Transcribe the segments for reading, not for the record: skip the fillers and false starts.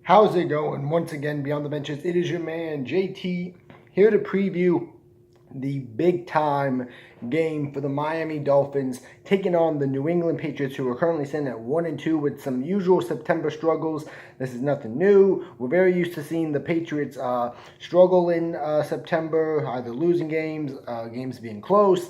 How's it going? Once again, Beyond the Benches, it is your man JT here to preview the big time game for the Miami Dolphins taking on the New England Patriots, who are currently sitting at 1-2 with some usual September struggles. This is nothing new. We're very used to seeing the Patriots struggle in September, either losing games, games being close,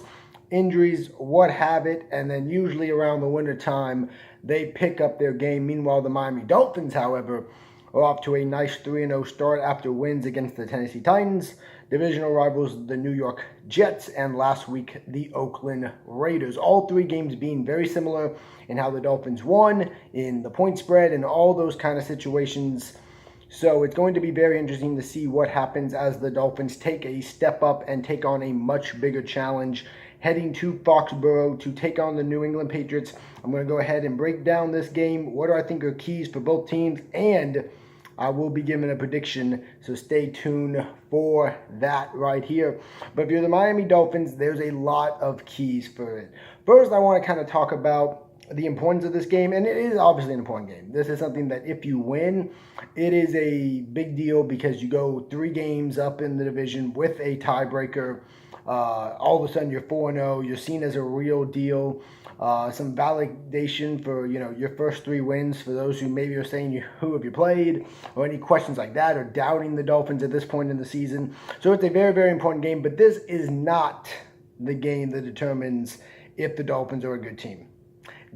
injuries, what have it, and then usually around the winter time they pick up their game. Meanwhile, the Miami Dolphins, however, are off to a nice 3-0 start after wins against the Tennessee Titans, divisional rivals the New York Jets, and last week the Oakland Raiders. All three games being very similar in how the Dolphins won, in the point spread, and all those kind of situations. So it's going to be very interesting to see what happens as the Dolphins take a step up and take on a much bigger challenge, heading to Foxborough to take on the New England Patriots. I'm going to go ahead and break down this game. What do I think are keys for both teams? And I will be giving a prediction, so stay tuned for that right here. But if you're the Miami Dolphins, there's a lot of keys for it. First, I want to kind of talk about the importance of this game, and it is obviously an important game. This is something that if you win, it is a big deal because you go 3 games up in the division with a tiebreaker. All of a sudden you're 4-0. You're seen as a real deal. Some validation for your first 3 wins for those who maybe are saying who have you played, or any questions like that, or doubting the Dolphins at this point in the season. So it's a very, very important game, but this is not the game that determines if the Dolphins are a good team.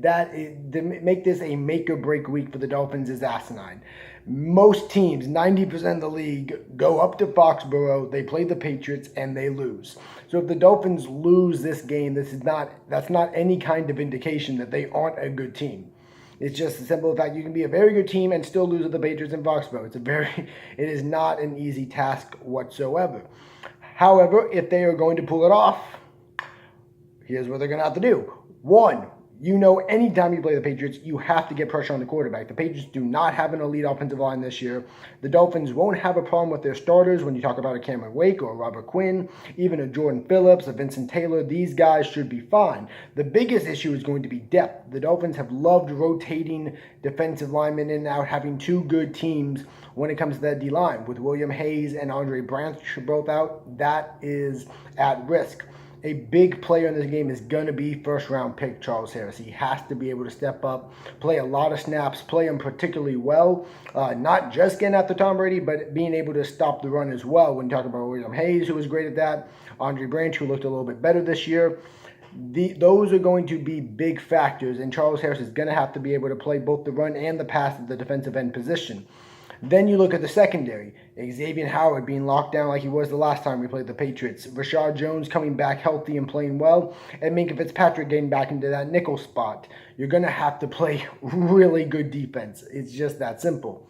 To make this a make or break week for the Dolphins is asinine. Most teams, 90% of the league, go up to Foxborough, they play the Patriots, and they lose. So if the Dolphins lose this game, that's not any kind of indication that they aren't a good team. It's just a simple fact you can be a very good team and still lose to the Patriots in Foxborough. It is not an easy task whatsoever. However, if they are going to pull it off, here's what they're going to have to do. 1, anytime you play the Patriots, you have to get pressure on the quarterback. The Patriots do not have an elite offensive line this year. The Dolphins won't have a problem with their starters when you talk about a Cameron Wake or a Robert Quinn, even a Jordan Phillips, a Vincent Taylor. These guys should be fine. The biggest issue is going to be depth. The Dolphins have loved rotating defensive linemen in and out, having 2 good teams when it comes to that D-line. With William Hayes and Andre Branch both out, that is at risk. A big player in this game is going to be first-round pick Charles Harris. He has to be able to step up, play a lot of snaps, play them particularly well, not just getting after Tom Brady, but being able to stop the run as well. When you talk about William Hayes, who was great at that, Andre Branch, who looked a little bit better this year, those are going to be big factors, and Charles Harris is going to have to be able to play both the run and the pass at the defensive end position. Then you look at the secondary. Xavier Howard being locked down like he was the last time we played the Patriots. Rashad Jones coming back healthy and playing well. And Minkah Fitzpatrick getting back into that nickel spot. You're going to have to play really good defense. It's just that simple.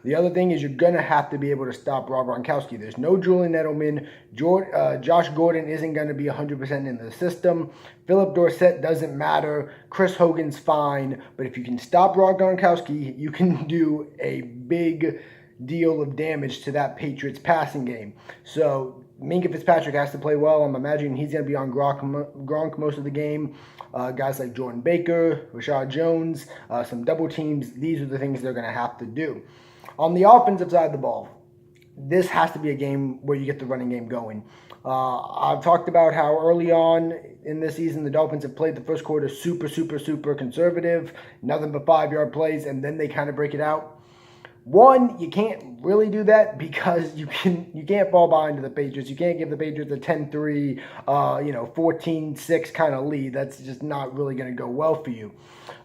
The other thing is you're going to have to be able to stop Rob Gronkowski. There's no Julian Edelman. Josh Gordon isn't going to be 100% in the system. Philip Dorsett doesn't matter. Chris Hogan's fine. But if you can stop Rob Gronkowski, you can do a big deal of damage to that Patriots passing game. So Minkah Fitzpatrick has to play well. I'm imagining he's going to be on Gronk most of the game. Guys like Jordan Baker, Rashad Jones, some double teams. These are the things they're going to have to do. On the offensive side of the ball, this has to be a game where you get the running game going. I've talked about how early on in this season, the Dolphins have played the first quarter super conservative, nothing but 5-yard plays, and then they kind of break it out. 1, you can't really do that because you can't fall behind to the Patriots. You can't give the Patriots a 10-3, 14-6 kind of lead. That's just not really going to go well for you.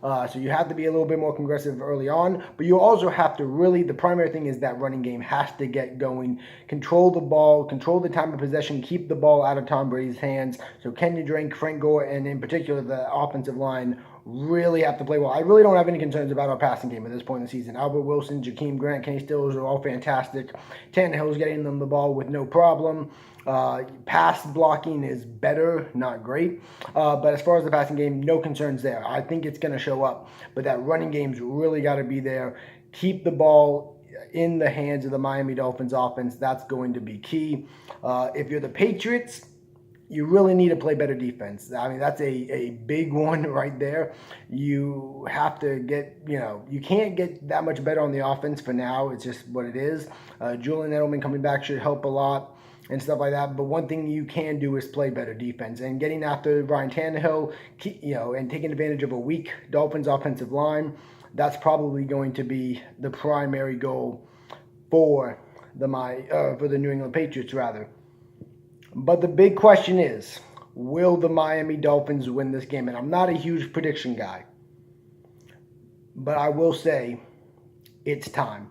So you have to be a little bit more aggressive early on, but you also have to the primary thing is that running game has to get going. Control the ball, control the time of possession, keep the ball out of Tom Brady's hands. So Kenyon Drake, Frank Gore, and in particular the offensive line really have to play well. I really don't have any concerns about our passing game at this point in the season. Albert Wilson, Jakeem Grant, Kenny Stills are all fantastic. Tannehill's getting them the ball with no problem. Pass blocking is better, not great. But as far as the passing game, no concerns there. I think it's going to show up. But that running game's really got to be there. Keep the ball in the hands of the Miami Dolphins offense. That's going to be key. If you're the Patriots, you really need to play better defense. I mean, that's a big one right there. You have to get, you can't get that much better on the offense for now. It's just what it is. Julian Edelman coming back should help a lot and stuff like that. But one thing you can do is play better defense. And getting after Ryan Tannehill, and taking advantage of a weak Dolphins offensive line, that's probably going to be the primary goal for the New England Patriots, rather. But the big question is, will the Miami Dolphins win this game? And I'm not a huge prediction guy, but I will say it's time.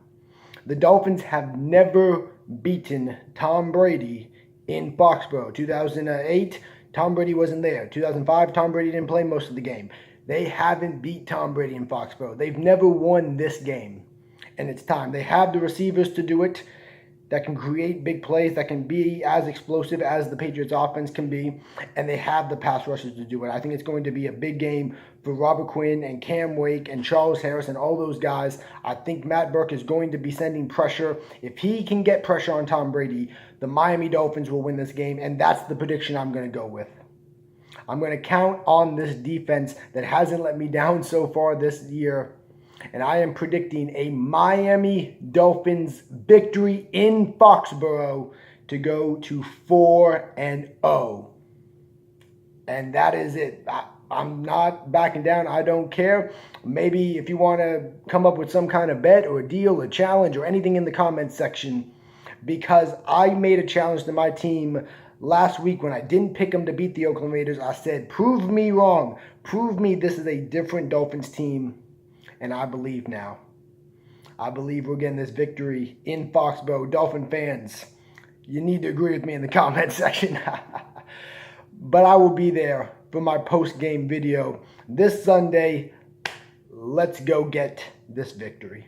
The Dolphins have never beaten Tom Brady in Foxborough. 2008, Tom Brady wasn't there. 2005, Tom Brady didn't play most of the game. They haven't beat Tom Brady in Foxborough. They've never won this game, and it's time. They have the receivers to do it, that can create big plays, that can be as explosive as the Patriots offense can be, and they have the pass rushers to do it. I think it's going to be a big game for Robert Quinn and Cam Wake and Charles Harris and all those guys. I think Matt Burke is going to be sending pressure. If he can get pressure on Tom Brady, the Miami Dolphins will win this game, and that's the prediction I'm going to go with. I'm going to count on this defense that hasn't let me down so far this year. And I am predicting a Miami Dolphins victory in Foxborough to go to 4-0. And that is it. I'm not backing down. I don't care. Maybe if you want to come up with some kind of bet or a deal, a challenge, or anything in the comments section, because I made a challenge to my team last week when I didn't pick them to beat the Oakland Raiders. I said, prove me wrong. Prove me this is a different Dolphins team. And I believe now. I believe we're getting this victory in Foxborough. Dolphin fans, you need to agree with me in the comment section. But I will be there for my post-game video this Sunday. Let's go get this victory.